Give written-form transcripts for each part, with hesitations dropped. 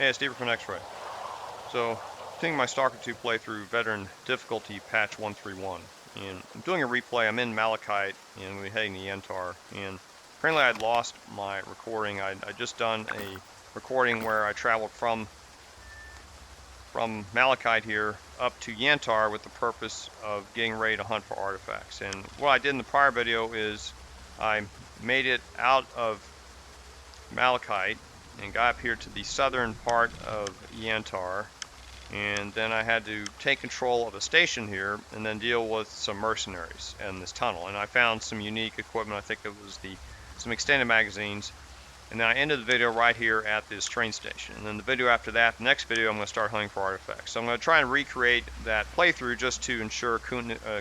Hey, it's Deeper from X-Ray. So, continuing my Stalker 2 playthrough, Veteran Difficulty Patch 131. And I'm doing a replay. I'm in Malachite, and we're heading to Yantar. And apparently I'd lost my recording. I'd just done a recording where I traveled from Malachite here up to Yantar with the purpose of getting ready to hunt for artifacts. And what I did in the prior video is I made it out of Malachite and got up here to the southern part of Yantar, and then I had to take control of a station here and then deal with some mercenaries in this tunnel. And I found some unique equipment. I think it was some extended magazines, and then I ended the video right here at this train station. And then the video after that, the next video, I'm going to start hunting for artifacts. So I'm going to try and recreate that playthrough just to ensure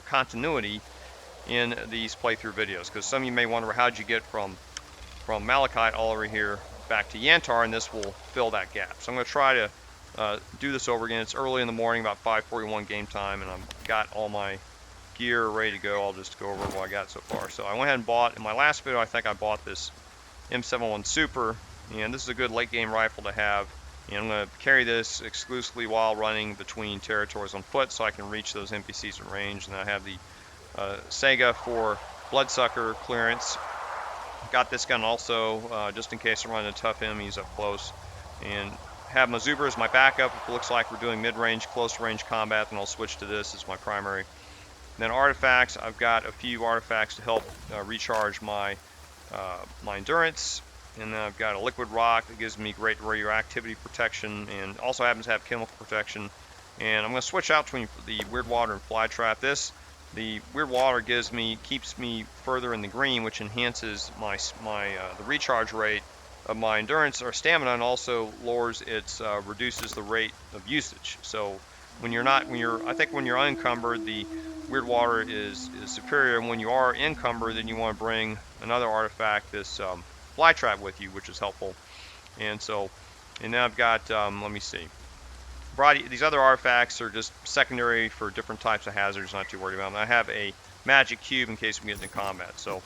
continuity in these playthrough videos, because some of you may wonder, how'd you get from Malachite all over here back to Yantar, and this will fill that gap. So I'm going to try to do this over again. It's early in the morning, about 5:41 game time, and I've got all my gear ready to go. I'll just go over what I got so far. So I went ahead and bought, in my last video, I think I bought this M71 Super, and this is a good late game rifle to have. And I'm going to carry this exclusively while running between territories on foot so I can reach those NPCs in range. And I have the Sega for bloodsucker clearance. Got this gun also, just in case I'm running tough enemies up close. And have my Zuber as my backup. If it looks like we're doing mid-range, close-range combat, then I'll switch to this as my primary. And then artifacts, I've got a few artifacts to help recharge my endurance. And then I've got a liquid rock that gives me great radioactivity protection, and also happens to have chemical protection. And I'm going to switch out between the weird water and fly trap. The weird water keeps me further in the green, which enhances the recharge rate of my endurance or stamina, and also reduces the rate of usage. So when you're unencumbered, the weird water is superior, and when you are encumbered, then you want to bring another artifact, this fly trap, with you, which is helpful. And now I've got let me see. These other artifacts are just secondary for different types of hazards, not too worried about them. I have a magic cube in case we get into combat. So,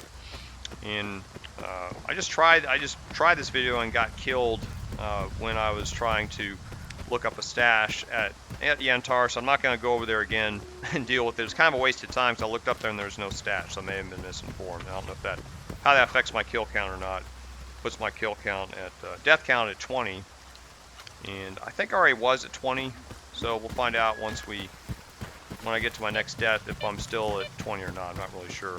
I just tried this video and got killed when I was trying to look up a stash at Yantar. So I'm not going to go over there again and deal with it. It's kind of a waste of time because I looked up there and there's no stash, so I may have been misinformed. I don't know how that affects my kill count or not. Puts my kill count at death count at 20. And I think I already was at 20, so we'll find out when I get to my next death if I'm still at 20 or not. I'm not really sure.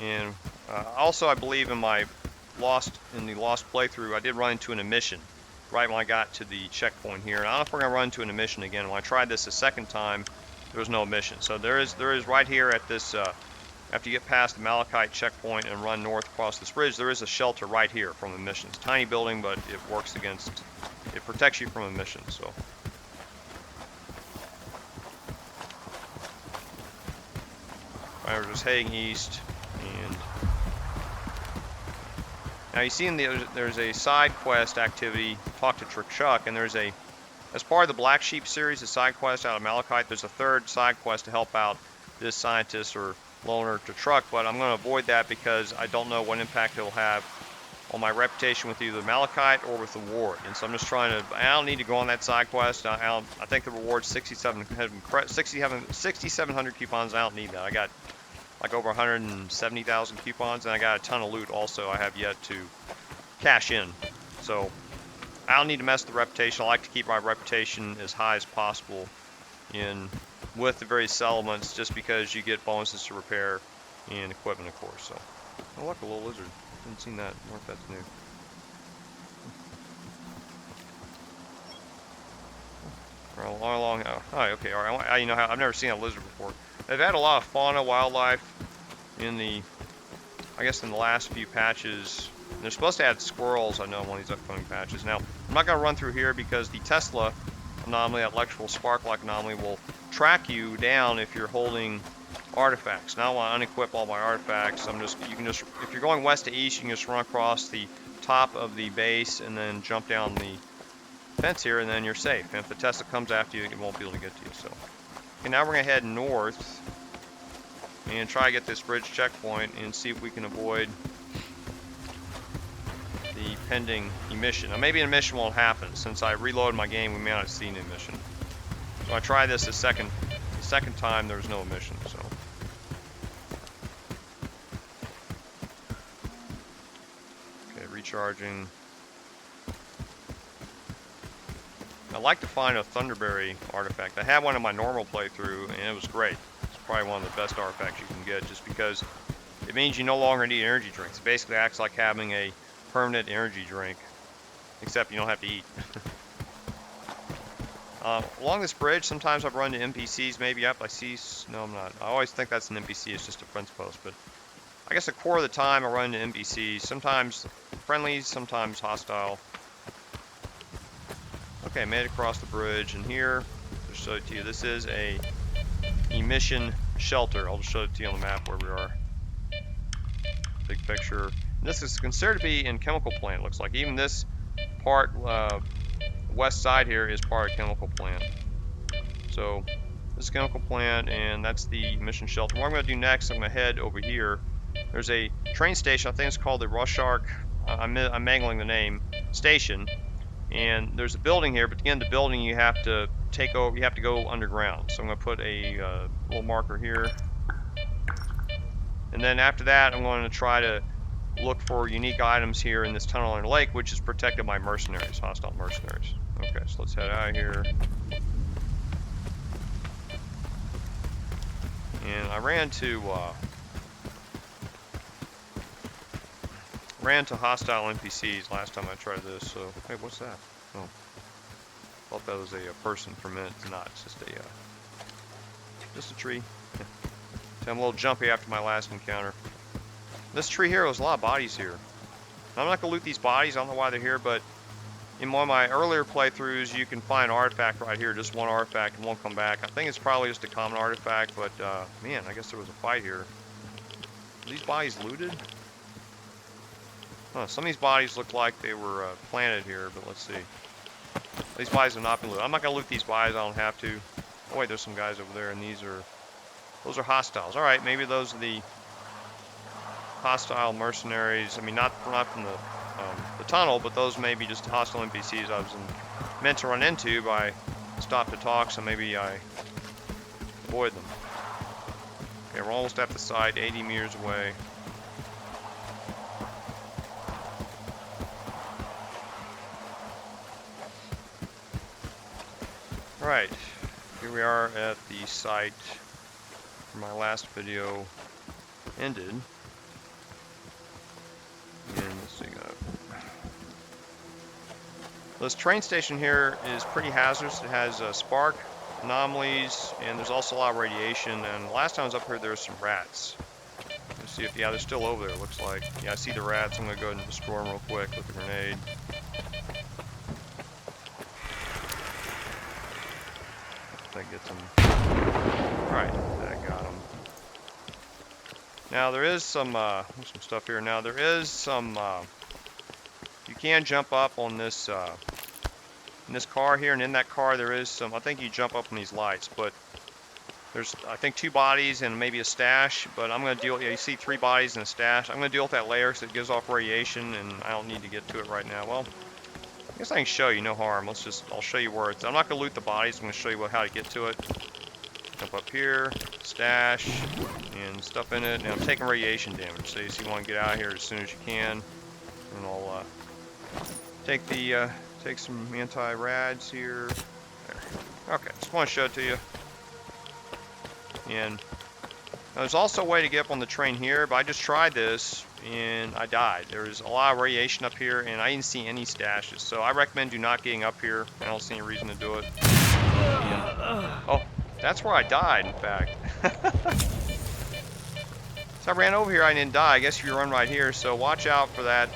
And also, I believe in the lost playthrough, I did run into an emission right when I got to the checkpoint here. And I don't know if we're going to run into an emission again. When I tried this a second time, there was no emission. So there is right here at this. After you get past the Malachite Checkpoint and run north across this bridge, there is a shelter right here from emissions. Tiny building, but it protects you from emissions. So. Right, we're just heading east, and now you see there's a side quest activity. Talk to Trick Chuck, and as part of the Black Sheep series, a side quest out of Malachite. There's a third side quest to help out this scientist or loaner to Truck, but I'm going to avoid that because I don't know what impact it will have on my reputation with either Malachite or with the ward. And so I'm just I don't need to go on that side quest. I think the reward's 6,700 coupons. I don't need that. I got like over 170,000 coupons, and I got a ton of loot also I have yet to cash in. So I don't need to mess with the reputation. I like to keep my reputation as high as possible with the various settlements, just because you get bonuses to repair and equipment, of course. So, oh look, a little lizard. Haven't seen that. I wonder if that's new. Oh, okay. All right. You know how I've never seen a lizard before. They've had a lot of fauna, wildlife in the last few patches. And they're supposed to add squirrels, I know, in one of these upcoming patches. Now, I'm not going to run through here because the Tesla anomaly, that electrical spark-like anomaly, will track you down if you're holding artifacts. Now I want to unequip all my artifacts. If you're going west to east, you can just run across the top of the base and then jump down the fence here, and then you're safe. And if the Tesla comes after you, it won't be able to get to you. So, okay, now we're going to head north. and try to get this bridge checkpoint and see if we can avoid the pending emission. Now maybe an emission won't happen. Since I reloaded my game, we may not see an emission. So I tried this the second time, there was no emission. So okay, recharging. I like to find a Thunderberry artifact. I had one in my normal playthrough, and it was great. It's probably one of the best artifacts you can get, just because it means you no longer need energy drinks. It basically acts like having a permanent energy drink, except you don't have to eat. Along this bridge, sometimes I've run into NPCs. Maybe up, I see. No, I'm not. I always think that's an NPC. It's just a fence post, but I guess the core of the time I run into NPCs. Sometimes friendly, sometimes hostile. Okay, made it across the bridge, and here, I'll show it to you. This is a emission shelter. I'll just show it to you on the map where we are. Big picture. And this is considered to be in Chemical Plant. It looks like even this part, west side here, is part of Chemical Plant. So this is Chemical Plant, and that's the emission shelter. What I'm going to do next, I'm going to head over here. There's a train station. I think it's called the Rozsokha. I'm mangling the name. Station. And there's a building here, but to get into the building you have to take over. You have to go underground. So I'm going to put a little marker here, and then after that I'm going to try to look for unique items here in this tunnel under the lake, which is protected by mercenaries, hostile mercenaries. Okay, so let's head out of here. And I ran to hostile NPCs last time I tried this, so hey, what's that? Oh, thought that was a person for a minute. It's not. It's just a tree. So I'm a little jumpy after my last encounter. This tree here, there's a lot of bodies here. I'm not gonna loot these bodies. I don't know why they're here, but in one of my earlier playthroughs, you can find an artifact right here, just one artifact, and won't come back. I think it's probably just a common artifact, but man, I guess there was a fight here. Are these bodies looted? Huh, some of these bodies look like they were planted here, but let's see. These bodies have not been looted. I'm not going to loot these bodies, I don't have to. Oh wait, there's some guys over there, and those are hostiles. Alright, maybe those are the hostile mercenaries. I mean, not from the tunnel, but those may be just hostile NPCs I was meant to run into, but I stopped to talk, so maybe I avoid them. Okay, we're almost at the site, 80 meters away. Alright, here we are at the site where my last video ended. And let's see, this train station here is pretty hazardous. It has spark, anomalies, and there's also a lot of radiation. And last time I was up here, there were some rats. Let's see if, yeah, they're still over there, it looks like. Yeah, I see the rats. I'm going to go ahead and destroy them real quick with a grenade. That gets them. Alright, that got them. Now there is some stuff here. Now there is some, you can jump up on this, in this car here, and in that car there is some, I think you jump up on these lights, but there's, I think, 2 bodies and maybe a stash, but I'm going to deal, yeah, you see 3 bodies and a stash. I'm going to deal with that later because it gives off radiation, and I don't need to get to it right now. Well, I guess I can show you, no harm. I'll show you where it's. I'm not going to loot the bodies. I'm going to show you how to get to it. Jump up here, stash, and stuff in it. And I'm taking radiation damage, so you want to get out of here as soon as you can. And I'll take some anti-rads here. There. Okay, just want to show it to you. And now there's also a way to get up on the train here, but I just tried this and I died. There's a lot of radiation up here, and I didn't see any stashes. So I recommend do not getting up here. I don't see any reason to do it. And, oh, that's where I died, in fact. So I ran over here, I didn't die. I guess you run right here, so watch out for that.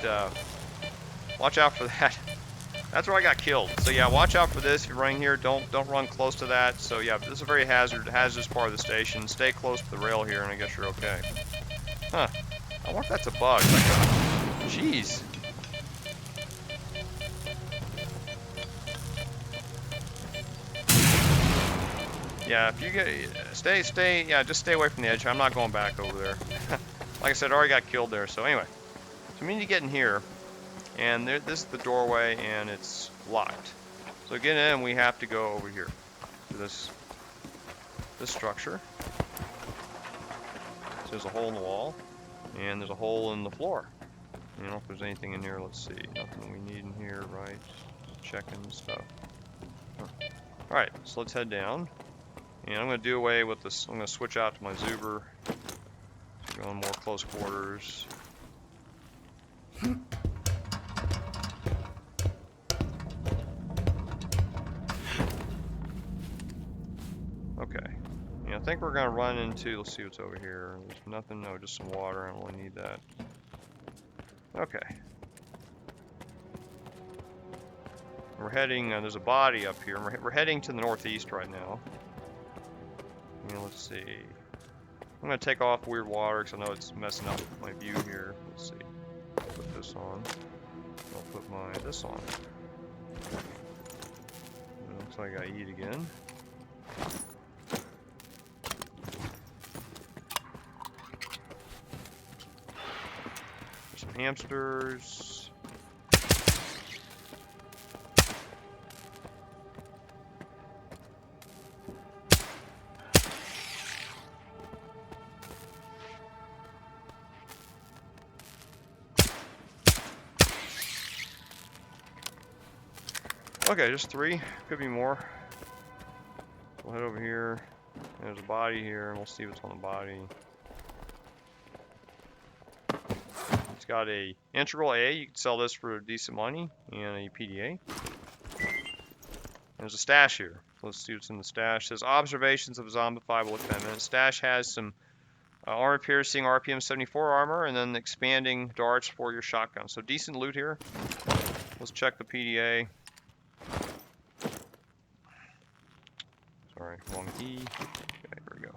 Watch out for that. That's where I got killed. So yeah, watch out for this. If you're running here, don't run close to that. So yeah, this is a very hazardous part of the station. Stay close to the rail here, and I guess you're okay. Huh. I wonder if that's a bug. Jeez. Yeah, if you get yeah, just stay away from the edge. I'm not going back over there. Like I said, I already got killed there. So anyway, so we need to get in here, and this is the doorway, and it's locked. So to get in, we have to go over here to this structure. So there's a hole in the wall, and there's a hole in the floor. I don't know if there's anything in here. Let's see. Nothing we need in here, right? Checking stuff. Huh. All right, so let's head down. And I'm going to do away with this. I'm going to switch out to my Zuber. So go in more close quarters. Okay. Yeah, I think we're going to run into, let's see what's over here. There's nothing, no, just some water. I don't really need that. Okay. We're heading, there's a body up here. We're heading to the northeast right now. And let's see. I'm going to take off weird water because I know it's messing up my view here. Let's see. Put this on. I'll put this on. It looks like I eat again. There's some hamsters. Okay, just 3. Could be more. We'll head over here. There's a body here, and we'll see what's on the body. It's got a integral A. You can sell this for decent money, and a PDA. There's a stash here. Let's see what's in the stash. It says observations of zombifiable equipment. Stash has some armor-piercing RPM 74 armor, and then expanding darts for your shotgun. So decent loot here. Let's check the PDA. Sorry, wrong E. Okay, here we go.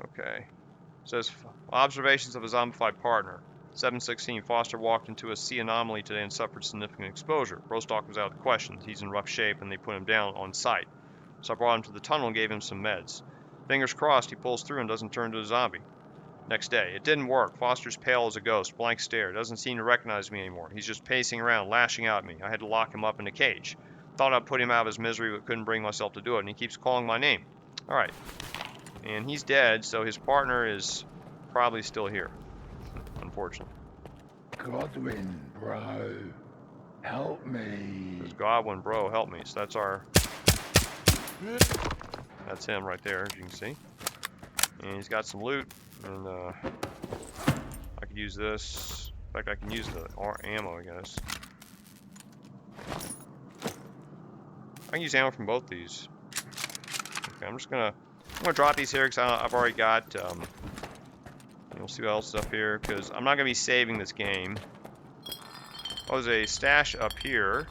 Okay. It says observations of a zombified partner. 716. Foster walked into a sea anomaly today and suffered significant exposure. Rozsokha was out of the question. He's in rough shape and they put him down on site. So I brought him to the tunnel and gave him some meds. Fingers crossed he pulls through and doesn't turn to a zombie. Next day. It didn't work. Foster's pale as a ghost, blank stare. Doesn't seem to recognize me anymore. He's just pacing around, lashing out at me. I had to lock him up in a cage. Thought I'd put him out of his misery, but couldn't bring myself to do it. And he keeps calling my name. Alright. And he's dead, so his partner is probably still here. Unfortunately. Godwin, bro. Help me. There's Godwin, bro, help me. So that's our... That's him right there, as you can see. And he's got some loot. And I could use this. In fact, I can use the ammo, I guess. I can use ammo from both these. Okay, I'm gonna drop these here because I've already got. We'll see what else is up here because I'm not gonna be saving this game. Oh, there's a stash up here.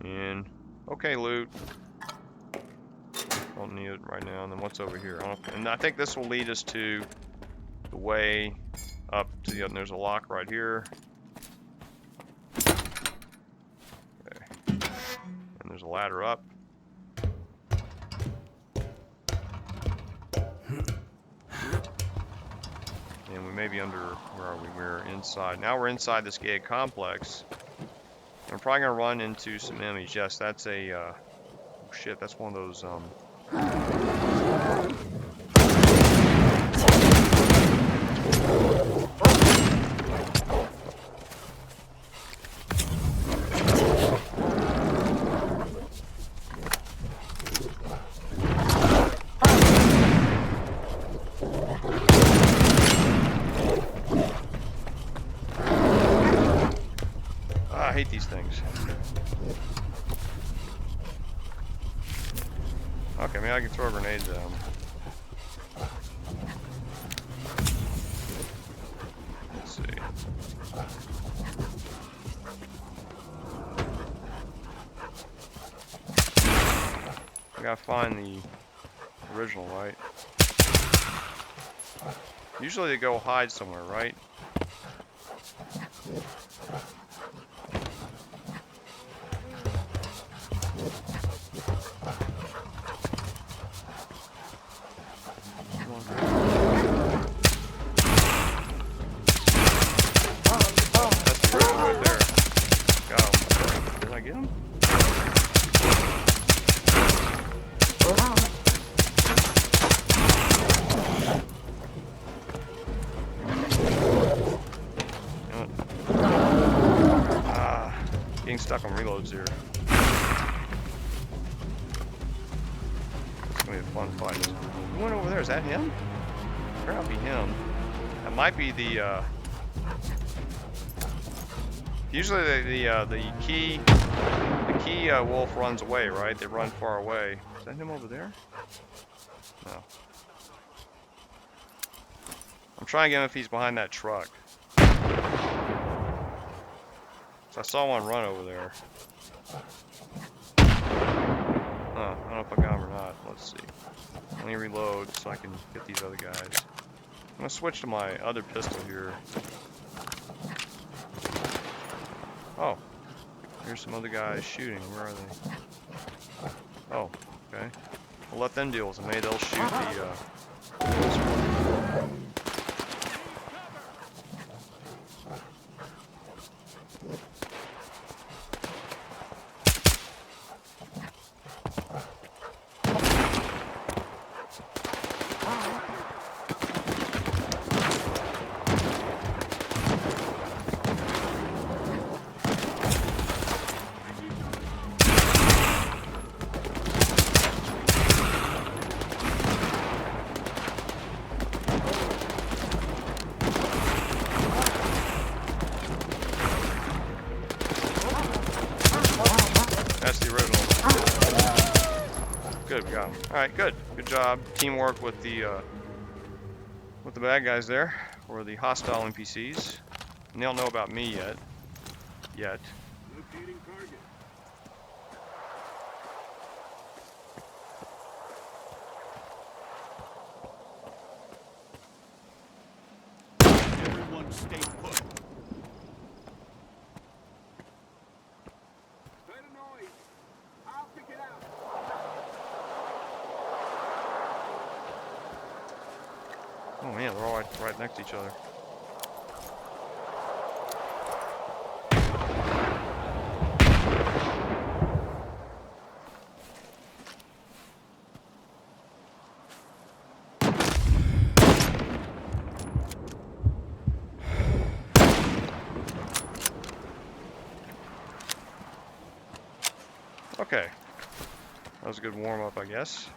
And okay, loot. Don't need it right now. And then what's over here? And I think this will lead us to the way up to the other. There's a lock right here. There's a ladder up. And we may be under, where are we? We're inside. Now we're inside this gated complex. I'm probably going to run into some enemies. Yes, that's a, oh shit, that's one of those, I hate these things. Okay, maybe I can throw grenades at them. Let's see. I gotta find the original, right? Usually they go hide somewhere, right? stuck on reloads here. It's gonna be a fun fight. Who went over there? Is that him? Better not be him. That might be the. Usually the key wolf runs away, right? They run far away. Is that him over there? No. I'm trying to get him if he's behind that truck. So I saw one run over there. I don't know if I got him or not. Let's see. Let me reload so I can get these other guys. I'm gonna switch to my other pistol here. Oh, here's some other guys shooting. Where are they? Oh, okay. We'll let them deal with it. Maybe they'll shoot the. That's the original. Good, we got him. All right, good. Good job. Teamwork with the bad guys there, or the hostile NPCs. And they don't know about me yet. Locating target. Everyone stay put. Better noise. I'll pick it out. Oh man, they're all right next to each other. Okay, that was a good warm-up, I guess.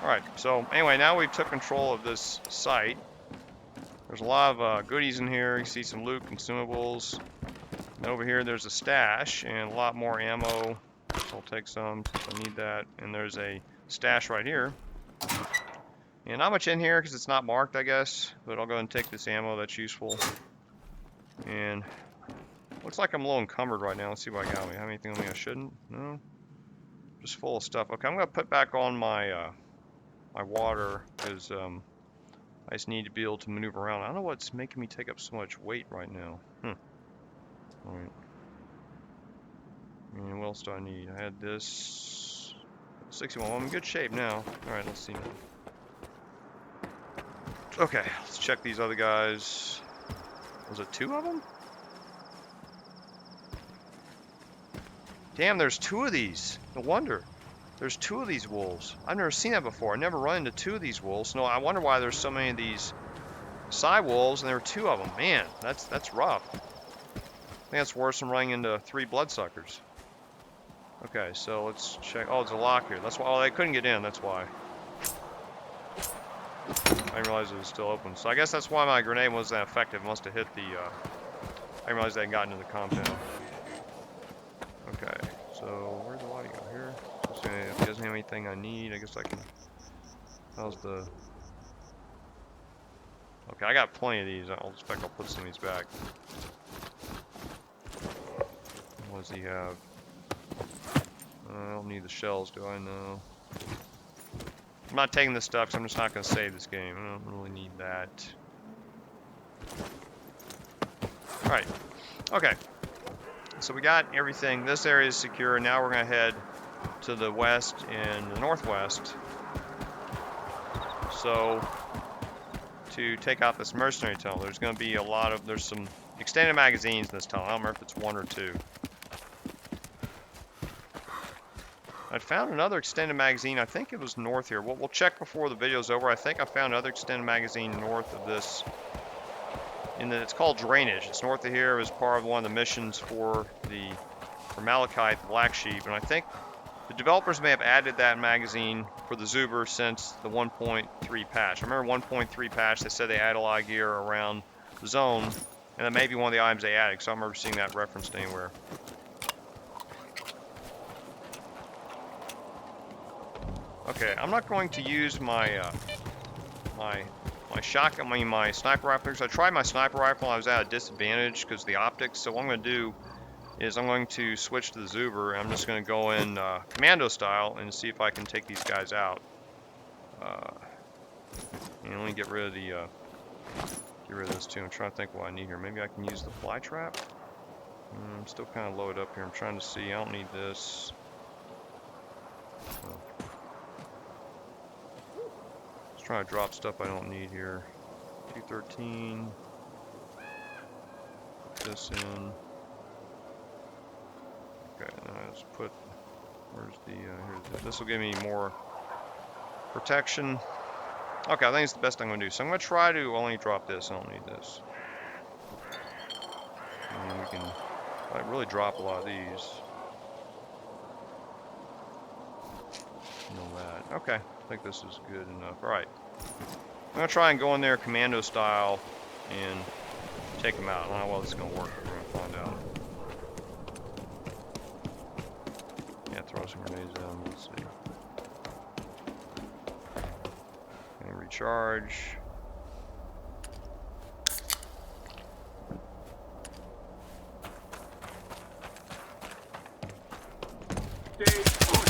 Alright, so anyway, now we've took control of this site. There's a lot of goodies in here. You see some loot, consumables. And over here there's a stash and a lot more ammo. So I'll take some since I need that. And there's a stash right here. And not much in here because it's not marked, I guess. But I'll go ahead and take this ammo that's useful. And looks like I'm a little encumbered right now. Let's see what I got on me. Have anything on me I shouldn't? No? Just full of stuff. Okay, I'm going to put back on my my water because I just need to be able to maneuver around. I don't know what's making me take up so much weight right now. Alright. And what else do I need? I had this 61. I'm in good shape now. Alright, let's see now. Okay, let's check these other guys. Was it 2 of them? Damn, there's 2 of these. No wonder. There's 2 of these wolves. I've never seen that before. I never run into 2 of these wolves. No, I wonder why there's so many of these Psi wolves, and there were 2 of them. Man, that's rough. I think that's worse than running into 3 bloodsuckers. Okay, so let's check. Oh, there's a lock here. That's why. Oh, they couldn't get in. That's why. I didn't realize it was still open. So I guess that's why my grenade wasn't that effective. It must have hit the. I didn't realize they had gotten into the compound. Okay, so where do I go here? So if he doesn't have anything I need, I guess I can. How's the? Okay, I got plenty of these. I'll put some of these back. What does he have? I don't need the shells, do I? No. I'm not taking this stuff because I'm just not going to save this game. I don't really need that. Alright. Okay. So we got everything. This area is secure. Now we're going to head to the west and the northwest. So, to take out this mercenary tunnel, there's going to be a lot of, there's some extended magazines in this tunnel. I don't remember if it's 1 or 2. I found another extended magazine. I think it was north here. We'll check before the video's over. I think I found another extended magazine north of this it's called Drainage. It's north of here. It was part of one of the missions for Malachite, the Black Sheep, and I think the developers may have added that magazine for the Zuber since the 1.3 patch. I remember 1.3 patch, they said they added a lot of gear around the zone, and that may be one of the items they added, because I don't remember seeing that referenced anywhere. Okay, I'm not going to use my my sniper rifle, because I tried my sniper rifle and I was at a disadvantage because of the optics. So what I'm going to do is I'm going to switch to the Zuber. I'm just going to go in commando style and see if I can take these guys out. And let me get rid of this too. I'm trying to think what I need here. Maybe I can use the fly trap. I'm still kind of loaded up here. I'm trying to see. I don't need this. Just trying to drop stuff I don't need here. 213. Put this in. Okay, and then I just put. Where's the? Here's this will give me more protection. Okay, I think it's the best I'm going to do. So I'm going to try to only drop this. I don't need this. And we can really drop a lot of these. Know that. Okay, I think this is good enough. All right. I'm going to try and go in there commando style and take them out. I don't know how well this is going to work. We're going to find out. Yeah, throw some grenades down. Let's see. And recharge. Stay put.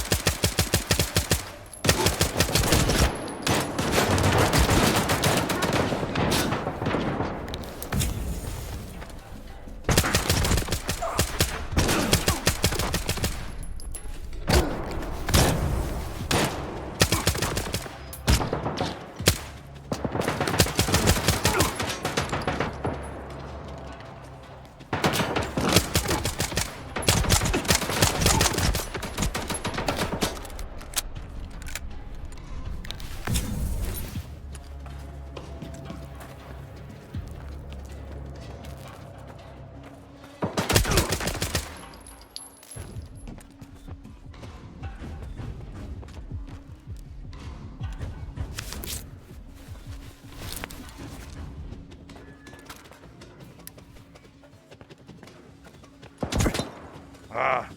Ah.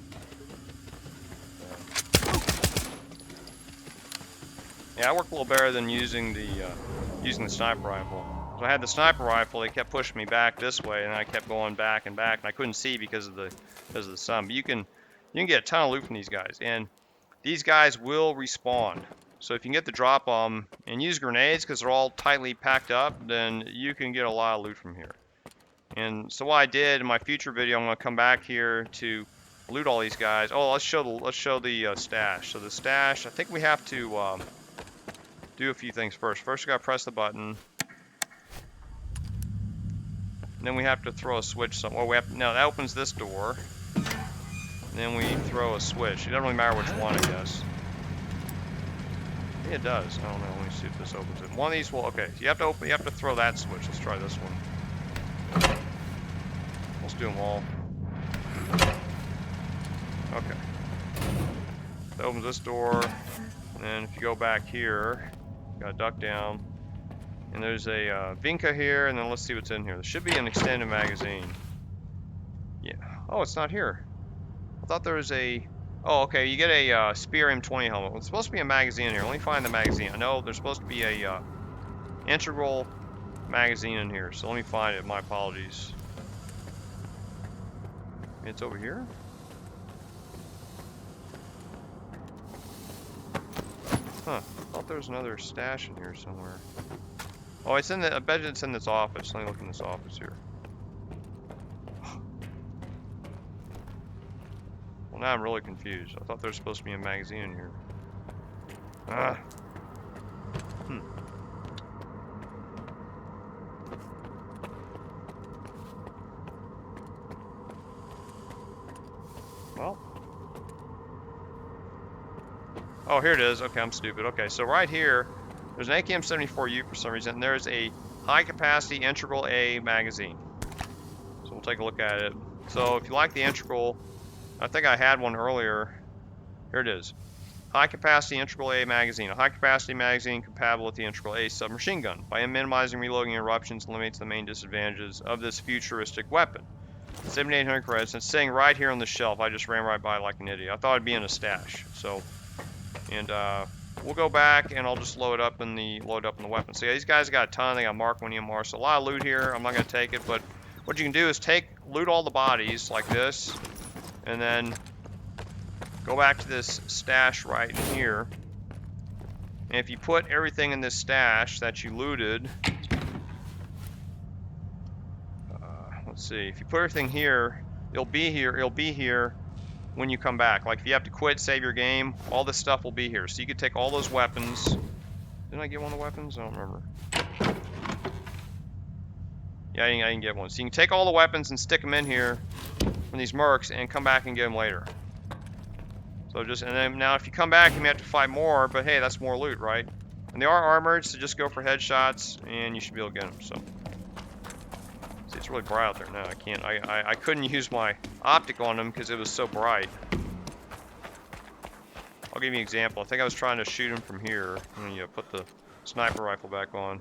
Yeah, I work a little better than using the sniper rifle. So I had the sniper rifle, it kept pushing me back this way, and I kept going back and back, and I couldn't see because of the sun. But you can get a ton of loot from these guys, and these guys will respawn. So if you can get the drop on them and use grenades because they're all tightly packed up, then you can get a lot of loot from here. And so what I did in my future video, I'm going to come back here to loot all these guys. Oh, let's show the stash. So the stash, I think we have to do a few things first. First, we got to press the button. And then we have to throw a switch somewhere. No, that opens this door. And then we throw a switch. It doesn't really matter which one, I guess. Yeah, it does. I don't know. Let me see if this opens it. One of these will. Okay, so you have to throw that switch. Let's try this one. Let's do them all. Okay. That opens this door. And then if you go back here, you gotta duck down. And there's a Vinca here, and then let's see what's in here. There should be an extended magazine. Yeah. Oh, it's not here. I thought there was a... Oh, okay, you get a Sphere M20 helmet. Well, it's supposed to be a magazine in here. Let me find the magazine. I know there's supposed to be a integral magazine in here, so let me find it. My apologies. It's over here? Huh. I thought there was another stash in here somewhere. Oh, it's in the... I bet it's in this office. Let me look in this office here. Well, now I'm really confused. I thought there was supposed to be a magazine in here. Ah. Well. Oh, here it is. Okay, I'm stupid. Okay, so right here, there's an AKM-74U for some reason. And there's a high capacity integral A magazine. So we'll take a look at it. So if you like the integral, I think I had one earlier. Here it is. High capacity integral A magazine. A high capacity magazine compatible with the integral A submachine gun. By minimizing reloading interruptions, eliminates the main disadvantages of this futuristic weapon. 7,800 credits. It's sitting right here on the shelf. I just ran right by like an idiot. I thought it'd be in a stash. So, and we'll go back and I'll just load up in the weapon. So yeah, these guys got a ton. They got Mark 1 EMR. So a lot of loot here. I'm not gonna take it, but what you can do is loot all the bodies like this, and then go back to this stash right in here. And if you put everything in this stash that you looted, let's see, if you put everything here, it'll be here when you come back. Like if you have to quit, save your game, all this stuff will be here. So you could take all those weapons. Didn't I get one of the weapons? I don't remember. Yeah, I didn't get one. So you can take all the weapons and stick them in here from these mercs and come back and get them later. So and then now if you come back, you may have to fight more, but hey, that's more loot, right? And they are armored, so just go for headshots, and you should be able to get them. So, see, it's really bright out there now. I couldn't use my optic on them because it was so bright. I'll give you an example. I think I was trying to shoot him from here, and you put the sniper rifle back on.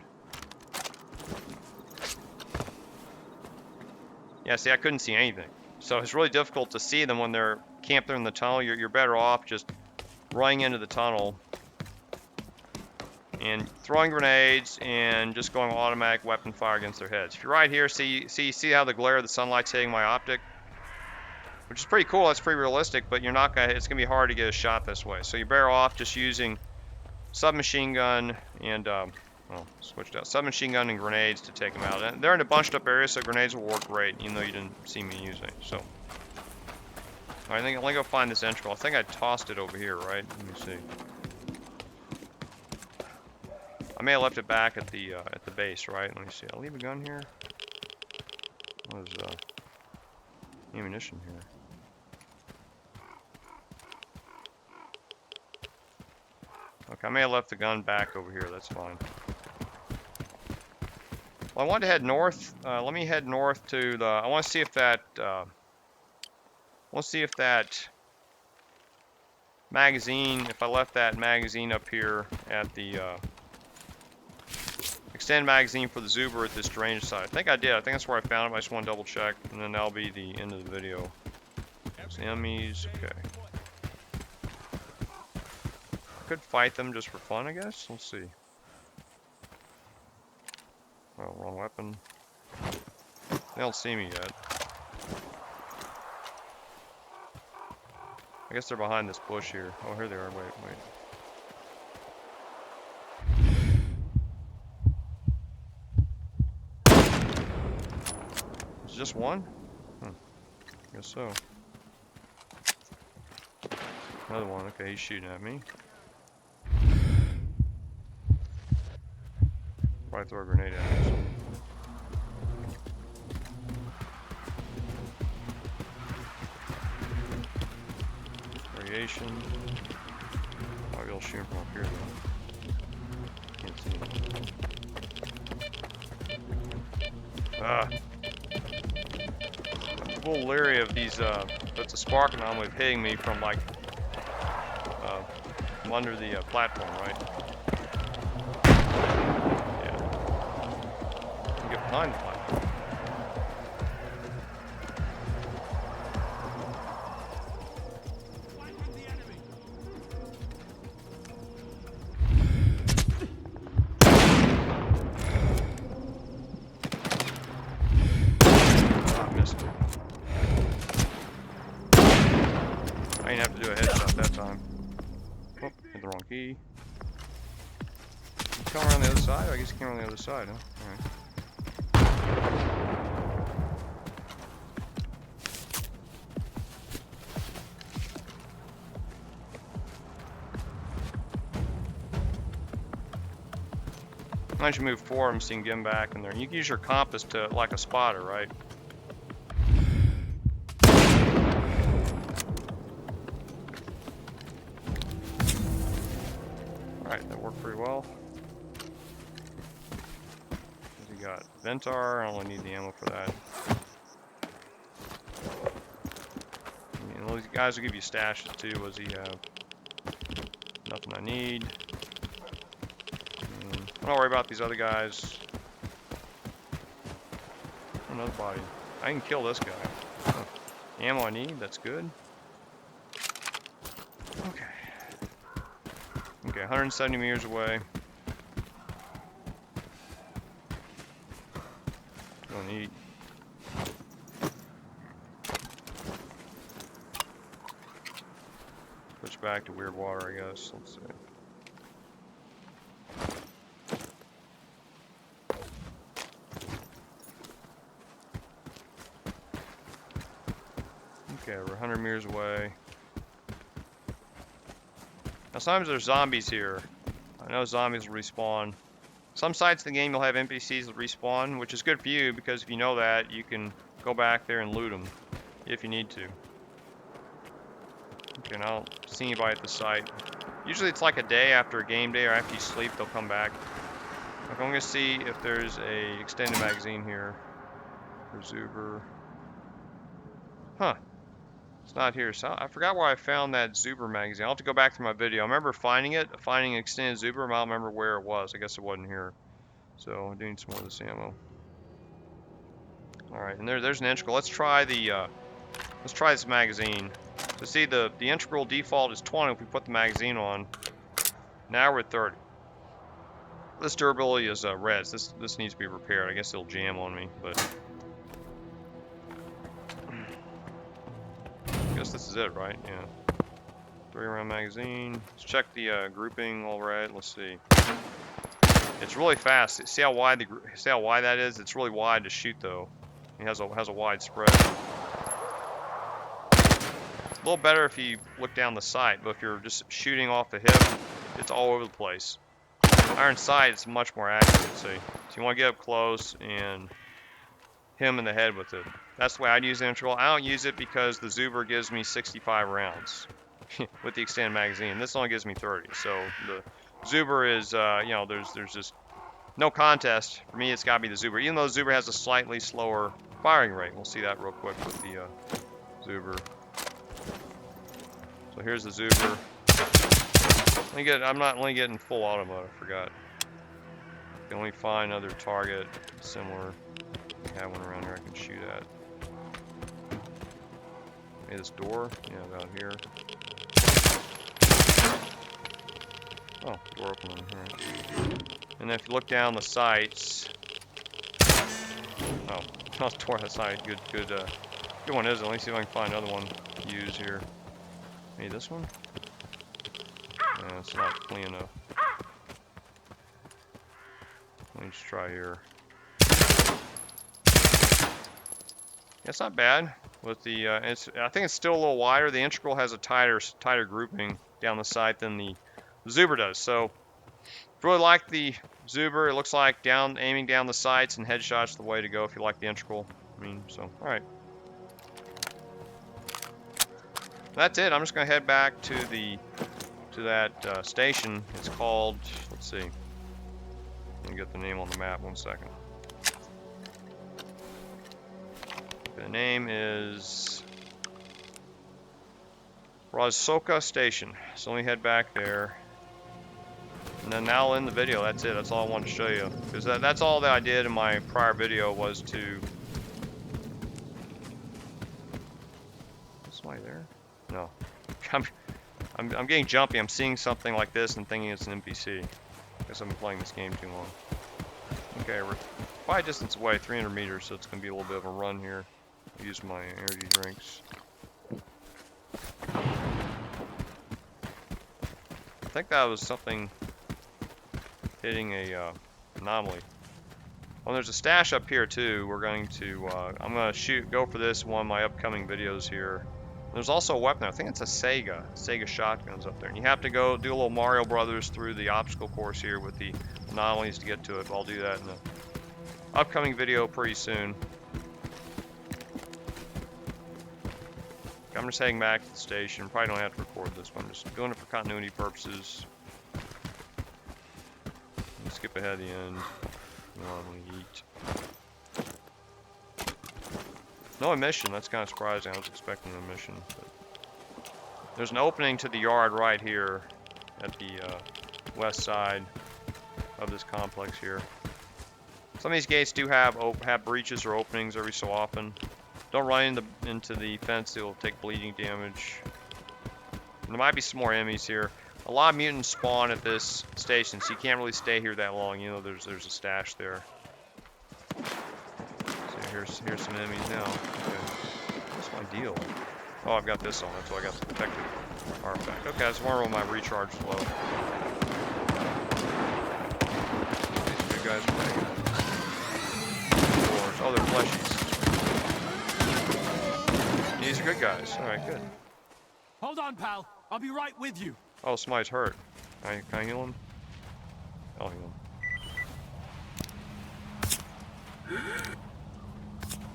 Yeah, see, I couldn't see anything. So it's really difficult to see them when they're camped in the tunnel. You're better off just running into the tunnel and throwing grenades and just going automatic weapon fire against their heads. If you're right here, see how the glare of the sunlight's hitting my optic, which is pretty cool. That's pretty realistic, but it's gonna be hard to get a shot this way. So you're better off just using submachine gun and switched out submachine gun and grenades to take them out. And they're in a bunched up area, so grenades will work great, even though you didn't see me using. So, I think let me go find this integral. I think I tossed it over here, right? Let me see. I may have left it back at the base, right? Let me see. I'll leave a gun here. What is ammunition here? Okay, I may have left the gun back over here. That's fine. Well, I wanted to head north. Let me head north to the. I want to see if that. Magazine. If I left that magazine up here at the extended magazine for the Zuber at this drainage site. I think I did. I think that's where I found it. I just want to double check, and then that'll be the end of the video. There's enemies. Okay. Could fight them just for fun, I guess. Let's see. Oh, wrong weapon. They don't see me yet. I guess they're behind this bush here. Oh, here they are. Wait. Is it just one? Guess so. Another one. Okay, he's shooting at me. Probably throw a grenade at us. Radiation. I'll be able to shoot him from up here though. Can't see him. Ah. I'm a little leery of these, that's a spark anomaly hitting me from like, from under the platform, right? Behind the platform. I missed it. I didn't have to do a headshot that time. Oh, hit the wrong key. You come around the other side? I guess you came around the other side, huh? Alright. As you move forward, so you can get them back in there. And you can use your compass to, like a spotter, right? Alright, that worked pretty well. There's a got Yantar. I don't really need the ammo for that. And those guys will give you stashes too. What does he have? Nothing I need. Don't worry about these other guys. Another body. I can kill this guy. Oh, ammo I need. That's good. Okay. Okay, 170 meters away. Don't eat. Switch back to weird water, I guess. Let's see. Okay, we're 100 meters away. Now sometimes there's zombies here. I know zombies will respawn. Some sites in the game you'll have NPCs that respawn, which is good for you because if you know that, you can go back there and loot them if you need to. Okay, now I don't see anybody at the site. Usually it's like a day after a game day or after you sleep, they'll come back. Okay, I'm gonna see if there's a extended magazine here for Zuber. Huh. It's not here, so I forgot where I found that Zuber magazine. I'll have to go back through my video. I remember finding it, finding an extended Zuber, but I don't remember where it was. I guess it wasn't here. So I do need some more of this ammo. Alright, and there's an integral. Let's try this magazine. So see the integral default is 20 if we put the magazine on. Now we're at 30. This durability is res. This needs to be repaired. I guess it'll jam on me, but I guess this is it, right? Yeah. 3-round magazine. Let's check the grouping. All right. Let's see. It's really fast. See how wide that is? It's really wide to shoot though. It has a wide spread. A little better if you look down the sight, but if you're just shooting off the hip, it's all over the place. Iron sight is much more accurate. See, so you want to get up close and hit him in the head with it. That's the way I'd use the integral. I don't use it because the Zuber gives me 65 rounds with the extended magazine. This only gives me 30. So the Zuber is, you know, there's just no contest. For me, it's got to be the Zuber. Even though the Zuber has a slightly slower firing rate. We'll see that real quick with the Zuber. So here's the Zuber. I'm not only getting full auto mode. I forgot. You can only find another target similar. I have one around here I can shoot at. Maybe this door? Yeah, about here. Oh, door opening here. And then if you look down the sights. Oh, not toward the sight. Good one is it? Let me see if I can find another one to use here. Maybe this one? Yeah, it's not clean enough. Let me just try here. Yeah, it's not bad. With the, I think it's still a little wider. The integral has a tighter grouping down the sight than the Zuber does. So, really like the Zuber. It looks like aiming down the sights and headshots the way to go if you like the integral. I mean, so all right. That's it. I'm just gonna head back to that station. It's called. Let's see. Let me get the name on the map. 1 second. The name is Rozsokha Station. So let me head back there. And then now I'll end the video. That's it. That's all I wanted to show you. Because that's all that I did in my prior video was to... Is somebody there? No. I'm getting jumpy. I'm seeing something like this and thinking it's an NPC. I guess I've been playing this game too long. Okay, we're quite a distance away, 300 meters, so it's going to be a little bit of a run here. Use my energy drinks. I think that was something hitting a anomaly. Oh, there's a stash up here too. We're going to, I'm going to go for this in one of my upcoming videos here. There's also a weapon. I think it's a Sega shotgun's up there. And you have to go do a little Mario Brothers through the obstacle course here with the anomalies to get to it. But I'll do that in the upcoming video pretty soon. I'm just heading back to the station. Probably don't have to record this one. I'm just doing it for continuity purposes. Skip ahead to the end. Yeet. No emission, that's kind of surprising. I was expecting an emission. But there's an opening to the yard right here at the west side of this complex here. Some of these gates do have breaches or openings every so often. Don't run into the fence, it'll take bleeding damage. And there might be some more enemies here. A lot of mutants spawn at this station, so you can't really stay here that long. You know, there's a stash there. So here's some enemies now. Okay. What's my deal? Oh, I've got this on. That's why I got the protective artifact. Okay, I just wonder when my recharge is low. These big guys are taking. Oh, they're fleshies. These are good guys. All right, good. Hold on, pal. I'll be right with you. Oh, somebody's hurt. Can I heal him? I'll heal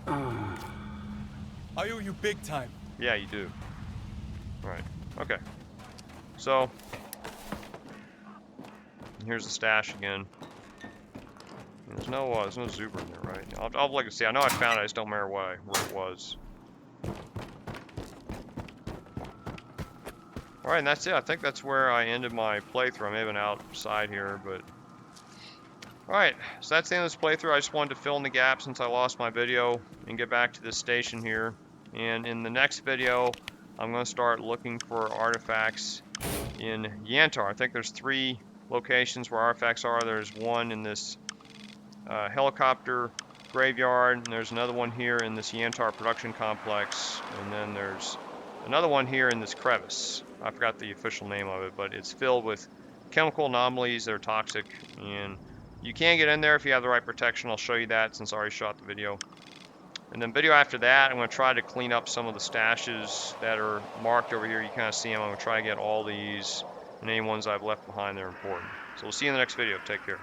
him. I owe you big time. Yeah, you do. Alright. Okay. So, here's the stash again. There's no Zuber in there, right? I'll look and see. I know I found it, I just don't remember where it was. Alright, and that's it. I think that's where I ended my playthrough. I may have been outside here, but... Alright, so that's the end of this playthrough. I just wanted to fill in the gap since I lost my video and get back to this station here. And in the next video, I'm going to start looking for artifacts in Yantar. I think there's 3 locations where artifacts are. There's one in this helicopter graveyard, and there's another one here in this Yantar production complex, and then there's another one here in this crevice. I forgot the official name of it, but it's filled with chemical anomalies that are toxic, and you can get in there if you have the right protection. I'll show you that since I already shot the video. And then video after that, I'm going to try to clean up some of the stashes that are marked over here. You kind of see them. I'm going to try to get all these, and any ones I've left behind that are important. So we'll see you in the next video. Take care.